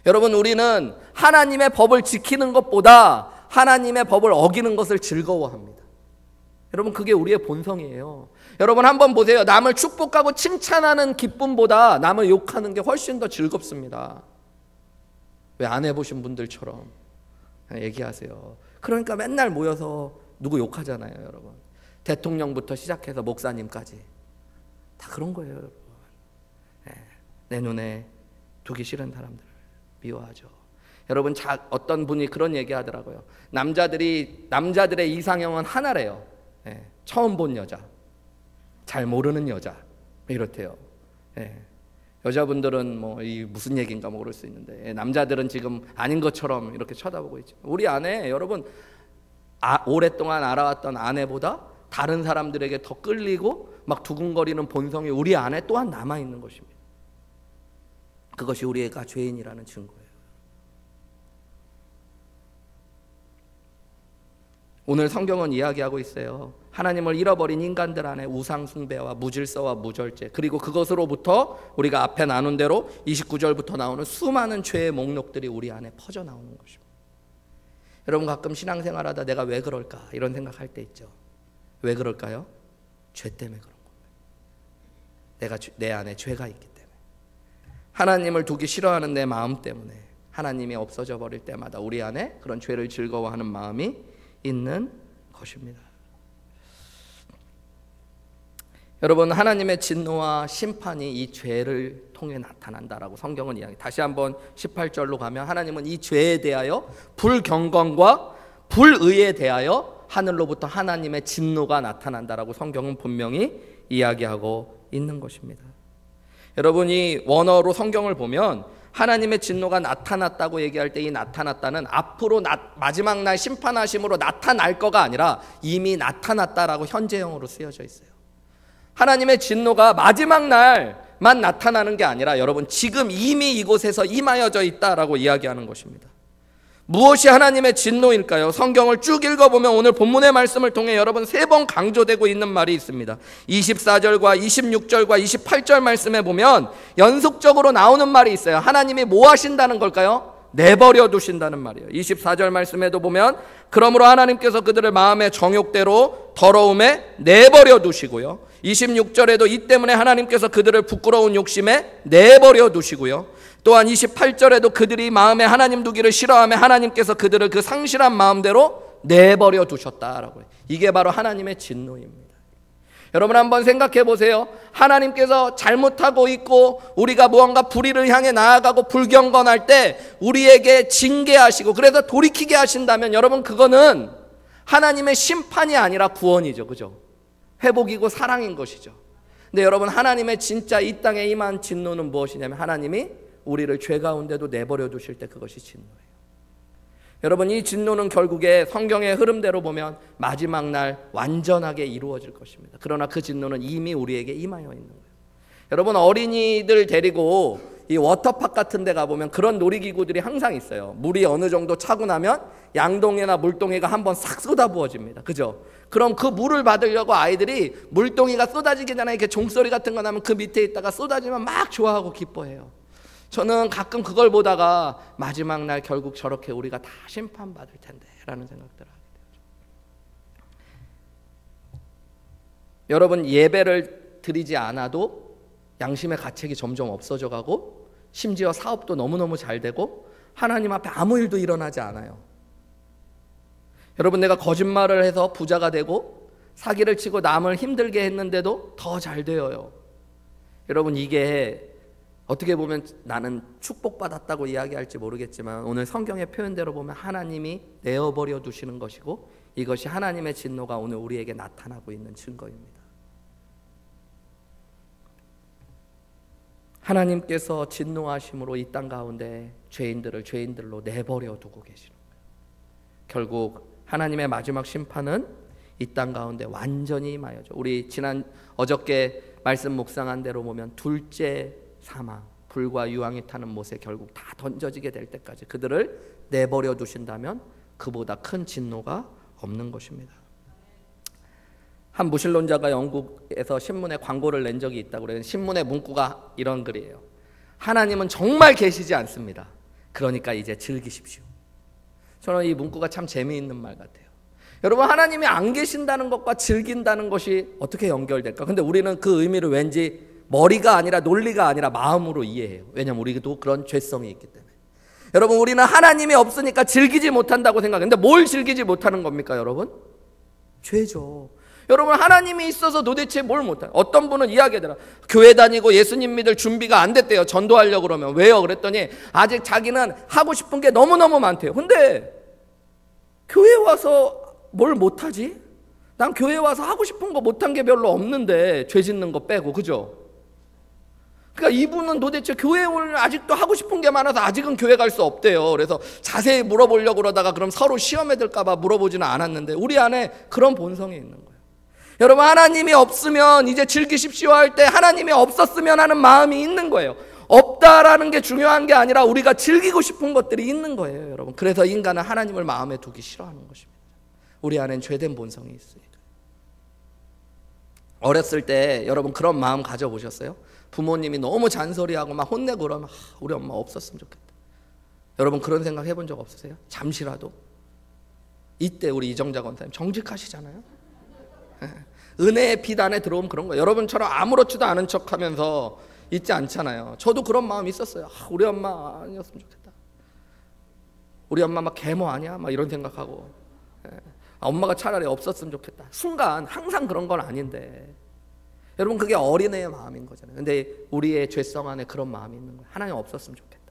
여러분, 우리는 하나님의 법을 지키는 것보다 하나님의 법을 어기는 것을 즐거워합니다. 여러분, 그게 우리의 본성이에요. 여러분, 한번 보세요. 남을 축복하고 칭찬하는 기쁨보다 남을 욕하는 게 훨씬 더 즐겁습니다. 왜 안 해보신 분들처럼 얘기하세요. 그러니까 맨날 모여서 누구 욕하잖아요, 여러분. 대통령부터 시작해서 목사님까지 다 그런 거예요, 여러분. 내 눈에 두기 싫은 사람들을 미워하죠. 여러분, 어떤 분이 그런 얘기 하더라고요. 남자들의 이상형은 하나래요. 처음 본 여자, 잘 모르는 여자, 이렇대요. 여자분들은 뭐 이 무슨 얘기인가 뭐 그럴 수 있는데, 남자들은 지금 아닌 것처럼 이렇게 쳐다보고 있죠. 우리 안에, 여러분, 오랫동안 알아왔던 아내보다 다른 사람들에게 더 끌리고 막 두근거리는 본성이 우리 안에 또한 남아있는 것입니다. 그것이 우리가 죄인이라는 증거예요. 오늘 성경은 이야기하고 있어요. 하나님을 잃어버린 인간들 안에 우상 숭배와 무질서와 무절제, 그리고 그것으로부터 우리가 앞에 나눈 대로 29절부터 나오는 수많은 죄의 목록들이 우리 안에 퍼져 나오는 것입니다. 여러분, 가끔 신앙생활하다 내가 왜 그럴까 이런 생각할 때 있죠. 왜 그럴까요? 죄 때문에 그런 겁니다. 내 안에 죄가 있기 때문에, 하나님을 두기 싫어하는 내 마음 때문에, 하나님이 없어져 버릴 때마다 우리 안에 그런 죄를 즐거워하는 마음이 있는 것입니다. 여러분, 하나님의 진노와 심판이 이 죄를 통해 나타난다라고 성경은 이야기. 다시 한번 18절로 가면 하나님은 이 죄에 대하여 불경건과 불의에 대하여 하늘로부터 하나님의 진노가 나타난다라고 성경은 분명히 이야기하고 있는 것입니다. 여러분이 원어로 성경을 보면 하나님의 진노가 나타났다고 얘기할 때 이 나타났다는 앞으로 마지막 날 심판하심으로 나타날 거가 아니라 이미 나타났다라고 현재형으로 쓰여져 있어요. 하나님의 진노가 마지막 날만 나타나는 게 아니라 여러분 지금 이미 이곳에서 임하여져 있다라고 이야기하는 것입니다. 무엇이 하나님의 진노일까요? 성경을 쭉 읽어보면 오늘 본문의 말씀을 통해 여러분 3번 강조되고 있는 말이 있습니다. 24절과 26절과 28절 말씀에 보면 연속적으로 나오는 말이 있어요. 하나님이 뭐 하신다는 걸까요? 내버려 두신다는 말이에요. 24절 말씀에도 보면 그러므로 하나님께서 그들을 마음의 정욕대로 더러움에 내버려 두시고요. 26절에도 이 때문에 하나님께서 그들을 부끄러운 욕심에 내버려 두시고요. 또한 28절에도 그들이 마음에 하나님 두기를 싫어하며 하나님께서 그들을 그 상실한 마음대로 내버려 두셨다라고 해요. 이게 바로 하나님의 진노입니다. 여러분 한번 생각해 보세요. 하나님께서 잘못하고 있고 우리가 무언가 불의를 향해 나아가고 불경건할 때 우리에게 징계하시고 그래서 돌이키게 하신다면 여러분 그거는 하나님의 심판이 아니라 구원이죠. 그죠? 회복이고 사랑인 것이죠. 근데 여러분 하나님의 진짜 이 땅에 임한 진노는 무엇이냐면 하나님이 우리를 죄 가운데도 내버려 두실 때 그것이 진노예요. 여러분 이 진노는 결국에 성경의 흐름대로 보면 마지막 날 완전하게 이루어질 것입니다. 그러나 그 진노는 이미 우리에게 임하여 있는 거예요. 여러분 어린이들 데리고 이 워터파크 같은 데 가보면 그런 놀이기구들이 항상 있어요. 물이 어느 정도 차고 나면 양동이나 물동이가 한번 싹 쏟아부어집니다. 그죠? 그럼 그 물을 받으려고 아이들이 물동이가 쏟아지기 전에 이렇게 종소리 같은 거 나면 그 밑에 있다가 쏟아지면 막 좋아하고 기뻐해요. 저는 가끔 그걸 보다가 마지막 날 결국 저렇게 우리가 다 심판받을 텐데 라는 생각들을 하게 되죠. 여러분 예배를 드리지 않아도 양심의 가책이 점점 없어져 가고 심지어 사업도 너무너무 잘 되고 하나님 앞에 아무 일도 일어나지 않아요. 여러분 내가 거짓말을 해서 부자가 되고 사기를 치고 남을 힘들게 했는데도 더 잘 되어요. 여러분 이게 어떻게 보면 나는 축복받았다고 이야기할지 모르겠지만 오늘 성경의 표현대로 보면 하나님이 내어버려 두시는 것이고 이것이 하나님의 진노가 오늘 우리에게 나타나고 있는 증거입니다. 하나님께서 진노하심으로 이 땅 가운데 죄인들을 죄인들로 내버려 두고 계시는 거예요. 결국 하나님의 마지막 심판은 이 땅 가운데 완전히 임하여져. 우리 어저께 말씀 묵상한 대로 보면 둘째 사망, 불과 유황이 타는 못에 결국 다 던져지게 될 때까지 그들을 내버려 두신다면 그보다 큰 진노가 없는 것입니다. 한 무신론자가 영국에서 신문에 광고를 낸 적이 있다고 그래요. 신문의 문구가 이런 글이에요. 하나님은 정말 계시지 않습니다. 그러니까 이제 즐기십시오. 저는 이 문구가 참 재미있는 말 같아요. 여러분 하나님이 안 계신다는 것과 즐긴다는 것이 어떻게 연결될까? 근데 우리는 그 의미를 왠지 머리가 아니라 논리가 아니라 마음으로 이해해요. 왜냐하면 우리도 그런 죄성이 있기 때문에. 여러분 우리는 하나님이 없으니까 즐기지 못한다고 생각해요. 근데 뭘 즐기지 못하는 겁니까 여러분? 죄죠. 여러분 하나님이 있어서 도대체 뭘 못해요? 어떤 분은 이야기하더라. 교회 다니고 예수님 믿을 준비가 안 됐대요. 전도하려고 그러면. 왜요? 그랬더니 아직 자기는 하고 싶은 게 너무너무 많대요. 근데 교회 와서 뭘 못하지? 난 교회 와서 하고 싶은 거 못한 게 별로 없는데 죄 짓는 거 빼고. 그죠? 그러니까 이분은 도대체 교회 오늘 아직도 하고 싶은 게 많아서 아직은 교회 갈 수 없대요. 그래서 자세히 물어보려고 그러다가 그럼 서로 시험에 들까 봐 물어보지는 않았는데 우리 안에 그런 본성이 있는 거예요. 여러분 하나님이 없으면 이제 즐기십시오 할 때 하나님이 없었으면 하는 마음이 있는 거예요. 없다라는 게 중요한 게 아니라 우리가 즐기고 싶은 것들이 있는 거예요. 여러분 그래서 인간은 하나님을 마음에 두기 싫어하는 것입니다. 우리 안엔 죄된 본성이 있으니까. 어렸을 때 여러분 그런 마음 가져보셨어요? 부모님이 너무 잔소리하고 막 혼내고 그러면 우리 엄마 없었으면 좋겠다. 여러분 그런 생각 해본 적 없으세요? 잠시라도. 이때 우리 이정자 권사님 정직하시잖아요. 은혜의 빛 안에 들어오면 그런 거예요. 여러분처럼 아무렇지도 않은 척하면서 있지 않잖아요. 저도 그런 마음이 있었어요. 우리 엄마 아니었으면 좋겠다. 우리 엄마 막 계모 아니야? 막 이런 생각하고 엄마가 차라리 없었으면 좋겠다. 순간 항상 그런 건 아닌데 여러분 그게 어린애의 마음인 거잖아요. 근데 우리의 죄성 안에 그런 마음이 있는 거예요. 하나님 없었으면 좋겠다.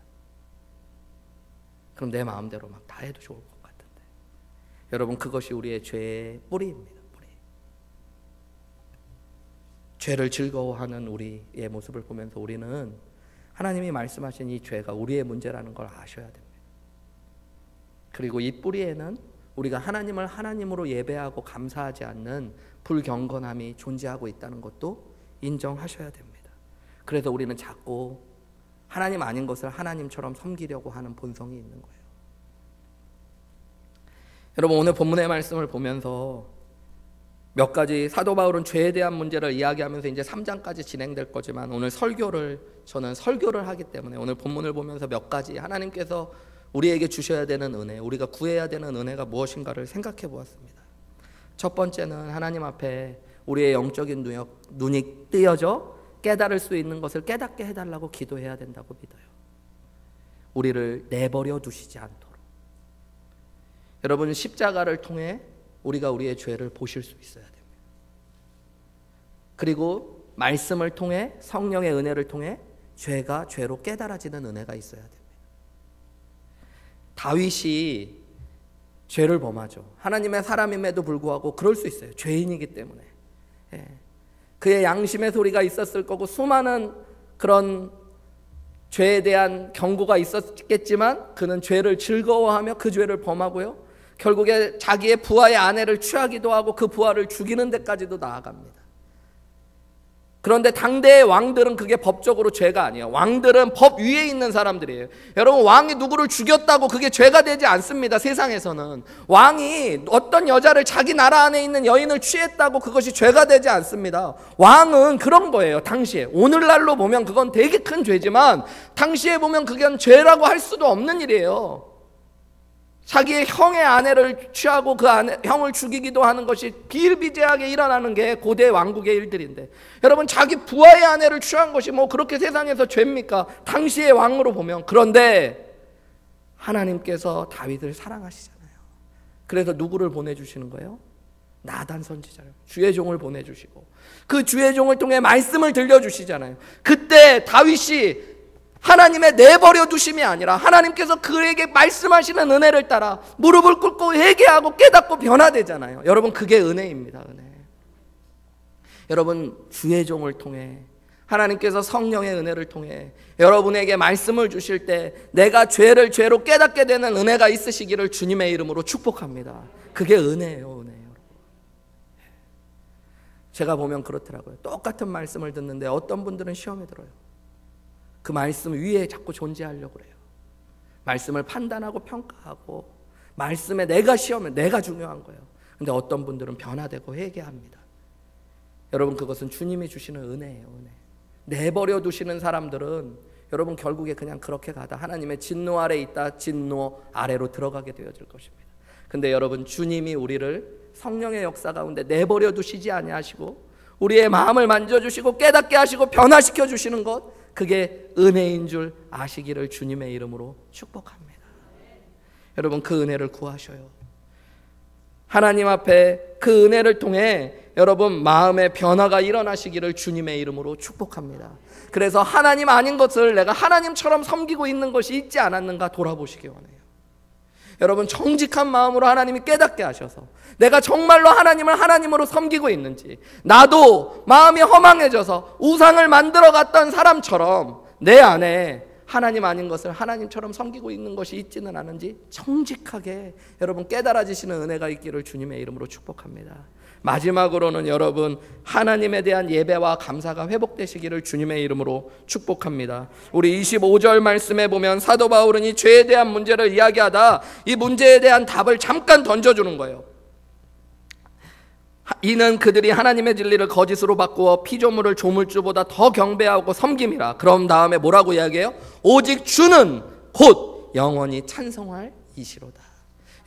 그럼 내 마음대로 막 다 해도 좋을 것 같은데. 여러분 그것이 우리의 죄의 뿌리입니다. 뿌리. 죄를 즐거워하는 우리의 모습을 보면서 우리는 하나님이 말씀하신 이 죄가 우리의 문제라는 걸 아셔야 됩니다. 그리고 이 뿌리에는 우리가 하나님을 하나님으로 예배하고 감사하지 않는 불경건함이 존재하고 있다는 것도 인정하셔야 됩니다. 그래서 우리는 자꾸 하나님 아닌 것을 하나님처럼 섬기려고 하는 본성이 있는 거예요. 여러분 오늘 본문의 말씀을 보면서 몇 가지 사도 바울은 죄에 대한 문제를 이야기하면서 이제 3장까지 진행될 거지만 오늘 저는 설교를 하기 때문에 오늘 본문을 보면서 몇 가지 하나님께서 우리에게 주셔야 되는 은혜, 우리가 구해야 되는 은혜가 무엇인가를 생각해 보았습니다. 첫 번째는 하나님 앞에 우리의 영적인 눈이 뜨여져 깨달을 수 있는 것을 깨닫게 해달라고 기도해야 된다고 믿어요. 우리를 내버려 두시지 않도록. 여러분 십자가를 통해 우리가 우리의 죄를 보실 수 있어야 됩니다. 그리고 말씀을 통해 성령의 은혜를 통해 죄가 죄로 깨달아지는 은혜가 있어야 됩니다. 다윗이 죄를 범하죠. 하나님의 사람임에도 불구하고 그럴 수 있어요. 죄인이기 때문에. 그의 양심의 소리가 있었을 거고 수많은 그런 죄에 대한 경고가 있었겠지만 그는 죄를 즐거워하며 그 죄를 범하고요. 결국에 자기의 부하의 아내를 취하기도 하고 그 부하를 죽이는 데까지도 나아갑니다. 그런데 당대의 왕들은 그게 법적으로 죄가 아니에요. 왕들은 법 위에 있는 사람들이에요. 여러분 왕이 누구를 죽였다고 그게 죄가 되지 않습니다. 세상에서는 왕이 어떤 여자를 자기 나라 안에 있는 여인을 취했다고 그것이 죄가 되지 않습니다. 왕은 그런 거예요. 당시에 오늘날로 보면 그건 되게 큰 죄지만 당시에 보면 그건 죄라고 할 수도 없는 일이에요. 자기의 형의 아내를 취하고 그 형을 죽이기도 하는 것이 비일비재하게 일어나는 게 고대 왕국의 일들인데 여러분 자기 부하의 아내를 취한 것이 뭐 그렇게 세상에서 죄입니까? 당시의 왕으로 보면. 그런데 하나님께서 다윗을 사랑하시잖아요. 그래서 누구를 보내주시는 거예요? 나단 선지자를, 주의 종을 보내주시고 그 주의 종을 통해 말씀을 들려주시잖아요. 그때 다윗이 하나님의 내버려 두심이 아니라 하나님께서 그에게 말씀하시는 은혜를 따라 무릎을 꿇고 회개하고 깨닫고 변화되잖아요. 여러분 그게 은혜입니다. 은혜. 여러분 주의 종을 통해 하나님께서 성령의 은혜를 통해 여러분에게 말씀을 주실 때 내가 죄를 죄로 깨닫게 되는 은혜가 있으시기를 주님의 이름으로 축복합니다. 그게 은혜예요. 은혜. 제가 보면 그렇더라고요. 똑같은 말씀을 듣는데 어떤 분들은 시험에 들어요. 그 말씀 위에 자꾸 존재하려고 그래요. 말씀을 판단하고 평가하고 말씀에 내가 중요한 거예요. 근데 어떤 분들은 변화되고 회개합니다. 여러분 그것은 주님이 주시는 은혜예요. 은혜. 내버려 두시는 사람들은 여러분 결국에 그냥 그렇게 가다 하나님의 진노 아래 있다 진노 아래로 들어가게 되어질 것입니다. 근데 여러분 주님이 우리를 성령의 역사 가운데 내버려 두시지 아니하시고 우리의 마음을 만져주시고 깨닫게 하시고 변화시켜 주시는 것, 그게 은혜인 줄 아시기를 주님의 이름으로 축복합니다. 여러분 그 은혜를 구하셔요. 하나님 앞에 그 은혜를 통해 여러분 마음의 변화가 일어나시기를 주님의 이름으로 축복합니다. 그래서 하나님 아닌 것을 내가 하나님처럼 섬기고 있는 것이 있지 않았는가 돌아보시기 원해요. 여러분 정직한 마음으로 하나님이 깨닫게 하셔서 내가 정말로 하나님을 하나님으로 섬기고 있는지, 나도 마음이 허망해져서 우상을 만들어 갔던 사람처럼 내 안에 하나님 아닌 것을 하나님처럼 섬기고 있는 것이 있지는 않은지 정직하게 여러분 깨달아지시는 은혜가 있기를 주님의 이름으로 축복합니다. 마지막으로는 여러분 하나님에 대한 예배와 감사가 회복되시기를 주님의 이름으로 축복합니다. 우리 25절 말씀에 보면 사도 바울은 이 죄에 대한 문제를 이야기하다 이 문제에 대한 답을 잠깐 던져주는 거예요. 이는 그들이 하나님의 진리를 거짓으로 바꾸어 피조물을 조물주보다 더 경배하고 섬김이라. 그럼 다음에 뭐라고 이야기해요? 오직 주는 곧 영원히 찬송할 이시로다.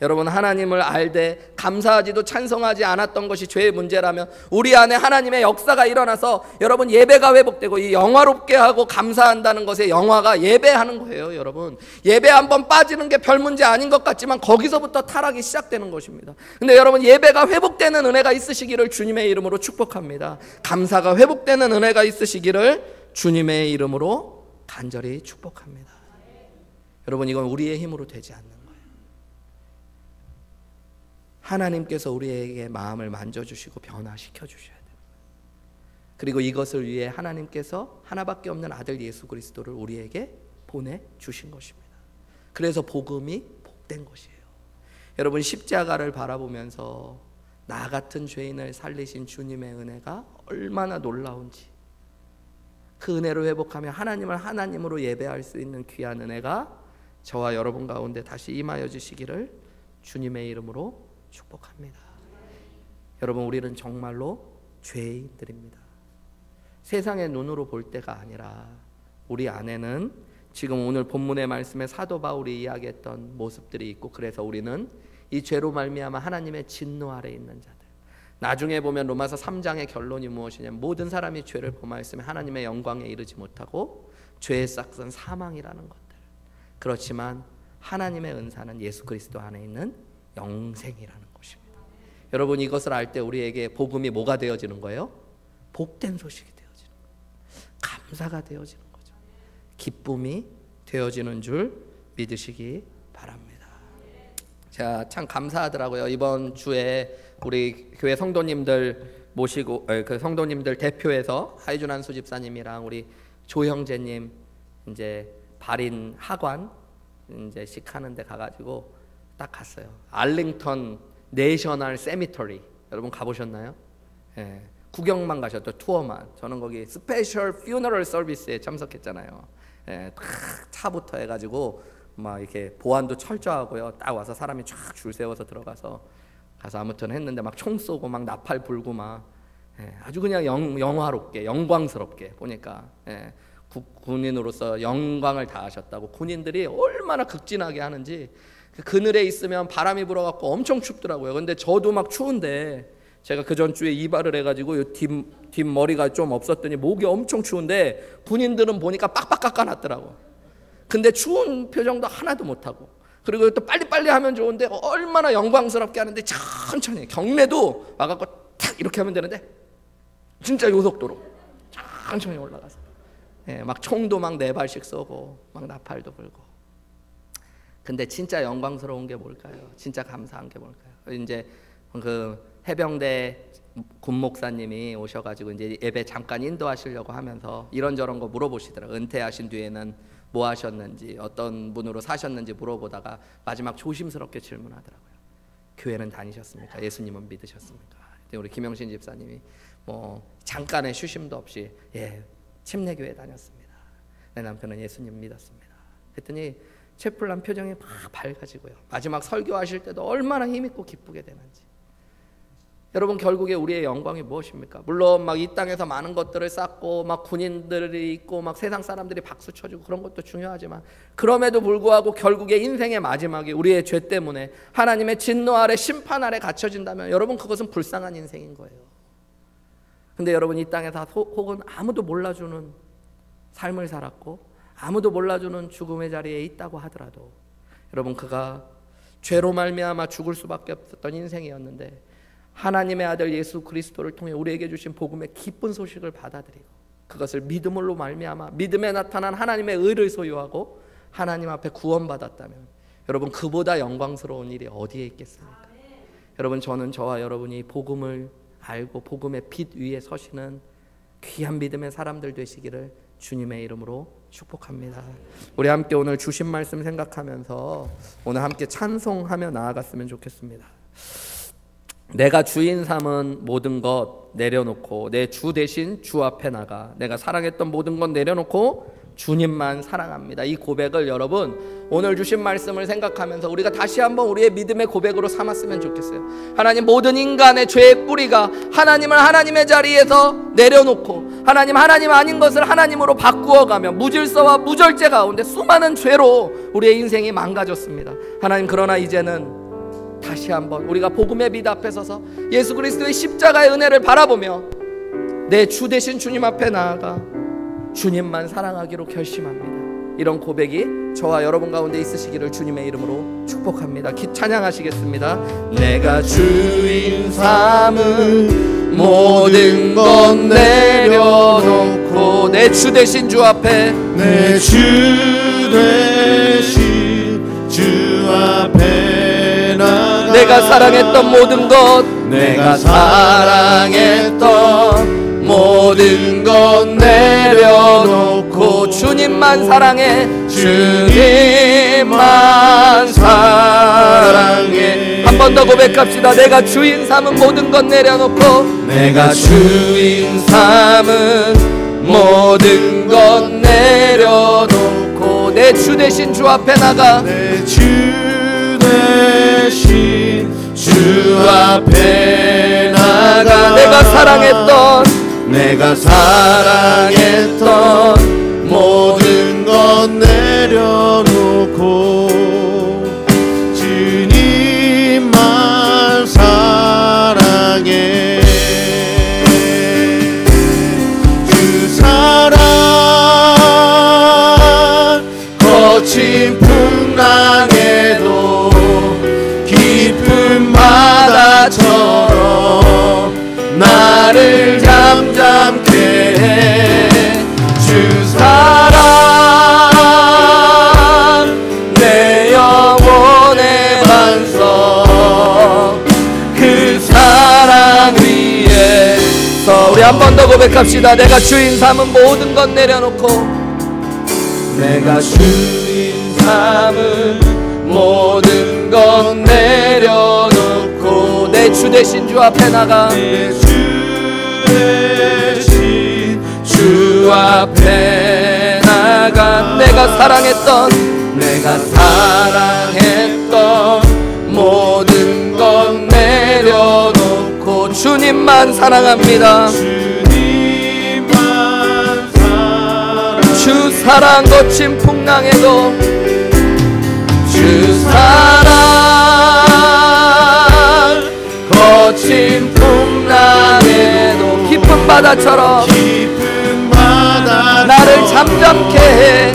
여러분, 하나님을 알되 감사하지도 찬송하지 않았던 것이 죄의 문제라면 우리 안에 하나님의 역사가 일어나서 여러분 예배가 회복되고 이 영화롭게 하고 감사한다는 것의 영화가 예배하는 거예요. 여러분, 예배 한번 빠지는 게 별 문제 아닌 것 같지만 거기서부터 타락이 시작되는 것입니다. 근데 여러분, 예배가 회복되는 은혜가 있으시기를 주님의 이름으로 축복합니다. 감사가 회복되는 은혜가 있으시기를 주님의 이름으로 간절히 축복합니다. 여러분, 이건 우리의 힘으로 되지 않는 거예요. 하나님께서 우리에게 마음을 만져주시고 변화시켜 주셔야 돼요. 그리고 이것을 위해 하나님께서 하나밖에 없는 아들 예수 그리스도를 우리에게 보내주신 것입니다. 그래서 복음이 복된 것이에요. 여러분, 십자가를 바라보면서 나 같은 죄인을 살리신 주님의 은혜가 얼마나 놀라운지, 그 은혜로 회복하며 하나님을 하나님으로 예배할 수 있는 귀한 은혜가 저와 여러분 가운데 다시 임하여 주시기를 주님의 이름으로 축복합니다. 여러분, 우리는 정말로 죄인들입니다. 세상의 눈으로 볼 때가 아니라 우리 안에는 지금 오늘 본문의 말씀에 사도 바울이 이야기했던 모습들이 있고, 그래서 우리는 이 죄로 말미암아 하나님의 진노 아래 있는 자들. 나중에 보면 로마서 3장의 결론이 무엇이냐면 모든 사람이 죄를 범하였으며 하나님의 영광에 이르지 못하고 죄의 싹은 사망이라는 것들. 그렇지만 하나님의 은사는 예수 그리스도 안에 있는 영생이라는 것입니다. 여러분, 이것을 알 때 우리에게 복음이 뭐가 되어지는 거예요? 복된 소식이 되어지는 거예요. 감사가 되어지는 거죠. 기쁨이 되어지는 줄 믿으시기 바랍니다. 자, 참 감사하더라고요. 이번 주에 우리 교회 성도님들 모시고 그 성도님들 대표해서 하이준한 수집사님이랑 우리 조형제님 이제 발인 하관 이제 식하는 데 가가지고 딱 갔어요. 알링턴 내셔널 세미터리, 여러분 가보셨나요? 예, 구경만 가셨죠. 투어만. 저는 거기 스페셜 퓨너럴 서비스에 참석했잖아요. 예, 차부터 해가지고 막 이렇게 보안도 철저하고요. 딱 와서 사람이 쫙 줄 세워서 들어가서 가서 아무튼 했는데 막 총 쏘고 막 나팔 불고 막 아주 그냥 영화롭게 영광스럽게 보니까 군인으로서 영광을 다하셨다고. 군인들이 얼마나 극진하게 하는지. 그늘에 있으면 바람이 불어갖고 엄청 춥더라고요. 근데 저도 막 추운데 제가 그 전주에 이발을 해가지고 뒷머리가 좀 없었더니 목이 엄청 추운데 군인들은 보니까 빡빡 깎아놨더라고. 근데 추운 표정도 하나도 못하고, 그리고 또 빨리빨리 하면 좋은데 얼마나 영광스럽게 하는데 천천히 경례도 와갖고 탁 이렇게 하면 되는데 진짜 요속도로 천천히 올라가서 막 총도 막 4발씩 쏘고 막 나팔도 불고. 근데 진짜 영광스러운 게 뭘까요? 진짜 감사한 게 뭘까요? 이제 그 해병대 군 목사님이 오셔가지고 이제 예배 잠깐 인도하시려고 하면서 이런저런 거 물어보시더라고요. 은퇴하신 뒤에는 뭐 하셨는지, 어떤 분으로 사셨는지 물어보다가 마지막 조심스럽게 질문하더라고요. 교회는 다니셨습니까? 예수님은 믿으셨습니까? 우리 김영신 집사님이 뭐 잠깐의 휴심도 없이 침례교회 다녔습니다. 내 남편은 예수님 믿었습니다. 그랬더니 채플란 표정이 막 밝아지고요. 마지막 설교하실 때도 얼마나 힘있고 기쁘게 되는지. 여러분, 결국에 우리의 영광이 무엇입니까? 물론 막 이 땅에서 많은 것들을 쌓고 막 군인들이 있고 막 세상 사람들이 박수 쳐주고 그런 것도 중요하지만, 그럼에도 불구하고 결국에 인생의 마지막이 우리의 죄 때문에 하나님의 진노 아래 심판 아래 갇혀진다면 여러분, 그것은 불쌍한 인생인 거예요. 근데 여러분, 이 땅에서 혹은 아무도 몰라주는 삶을 살았고 아무도 몰라주는 죽음의 자리에 있다고 하더라도 여러분, 그가 죄로 말미암아 죽을 수밖에 없었던 인생이었는데 하나님의 아들 예수 그리스도를 통해 우리에게 주신 복음의 기쁜 소식을 받아들이고 그것을 믿음으로 말미암아 믿음에 나타난 하나님의 의를 소유하고 하나님 앞에 구원받았다면 여러분, 그보다 영광스러운 일이 어디에 있겠습니까? 여러분, 저는 저와 여러분이 복음을 알고 복음의 빛 위에 서시는 귀한 믿음의 사람들 되시기를 주님의 이름으로 축복합니다. 우리 함께 오늘 주신 말씀 생각하면서 오늘 함께 찬송하며 나아갔으면 좋겠습니다. 내가 주인 삼은 모든 것 내려놓고 내 주 대신 주 앞에 나가 내가 사랑했던 모든 것 내려놓고 주님만 사랑합니다. 이 고백을 여러분, 오늘 주신 말씀을 생각하면서 우리가 다시 한번 우리의 믿음의 고백으로 삼았으면 좋겠어요. 하나님, 모든 인간의 죄의 뿌리가 하나님을 하나님의 자리에서 내려놓고 하나님 아닌 것을 하나님으로 바꾸어가며 무질서와 무절제 가운데 수많은 죄로 우리의 인생이 망가졌습니다. 하나님, 그러나 이제는 다시 한번 우리가 복음의 빛 앞에 서서 예수 그리스도의 십자가의 은혜를 바라보며 내 주 되신 주님 앞에 나아가 주님만 사랑하기로 결심합니다. 이런 고백이 저와 여러분 가운데 있으시기를 주님의 이름으로 축복합니다. 찬양하시겠습니다. 내가 주인 삼은 모든 것 내려놓고 내 주 되신 주 앞에 내 주 되신 주 앞에 나가 내가 사랑했던 모든 것 내가 사랑했던 모든 것 내려놓고 주님만 사랑해 주님만 사랑해 한 번 더 고백합시다. 내가 주인 삼은 모든 것 내려놓고 내가 주인 삼은 모든 것 내려놓고 내 주 되신 주 앞에 나가 내 주 되신 주 앞에 나가 내가 사랑했던 모든 것 내려놓고 주님만 사랑해 주 사랑 거친 풍랑에도 깊은 바다처럼 나를 잠잠케 해 주 사랑 내 영혼의 반석 그 사랑 위에서 우리 한 번 더 고백합시다. 내가 주인 삼은 모든 것 내려놓고 내가 주인 삼은 모든 것 내려놓고 내 주 되신 주 앞에 나가 내 주 되신 주 앞에 나가 내가 사랑했던 모든 것 내려놓고 주님만 사랑합니다. 주님만 사랑해 주 사랑 거친 풍랑에도 주 사랑 거친 풍랑에도 깊은 바다처럼 나를 잠잠케 해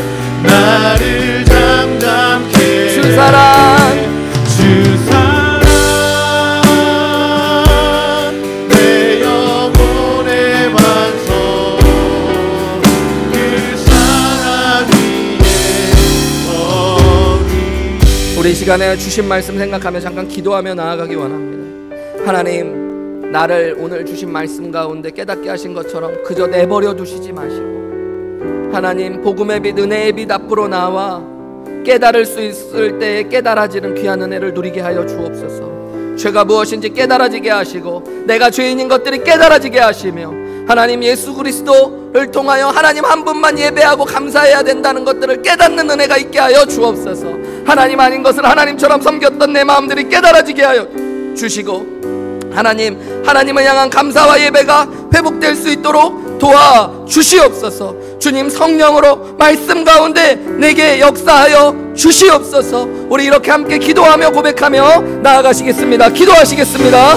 주 사랑 내 영혼의 반석 그 사랑 위에 우리 시간에 주신 말씀 생각하며 잠깐 기도하며 나아가기 원합니다. 하나님, 나를 오늘 주신 말씀 가운데 깨닫게 하신 것처럼 그저 내버려 두시지 마시고 하나님, 복음의 빛, 은혜의 빛 앞으로 나와 깨달을 수 있을 때에 깨달아지는 귀한 은혜를 누리게 하여 주옵소서. 죄가 무엇인지 깨달아지게 하시고 내가 죄인인 것들이 깨달아지게 하시며 하나님, 예수 그리스도를 통하여 하나님 한 분만 예배하고 감사해야 된다는 것들을 깨닫는 은혜가 있게 하여 주옵소서. 하나님 아닌 것을 하나님처럼 섬겼던 내 마음들이 깨달아지게 하여 주시고 하나님을 향한 감사와 예배가 회복될 수 있도록 도와주시옵소서. 주님, 성령으로 말씀 가운데 내게 역사하여 주시옵소서. 우리 이렇게 함께 기도하며 고백하며 나아가시겠습니다. 기도하시겠습니다.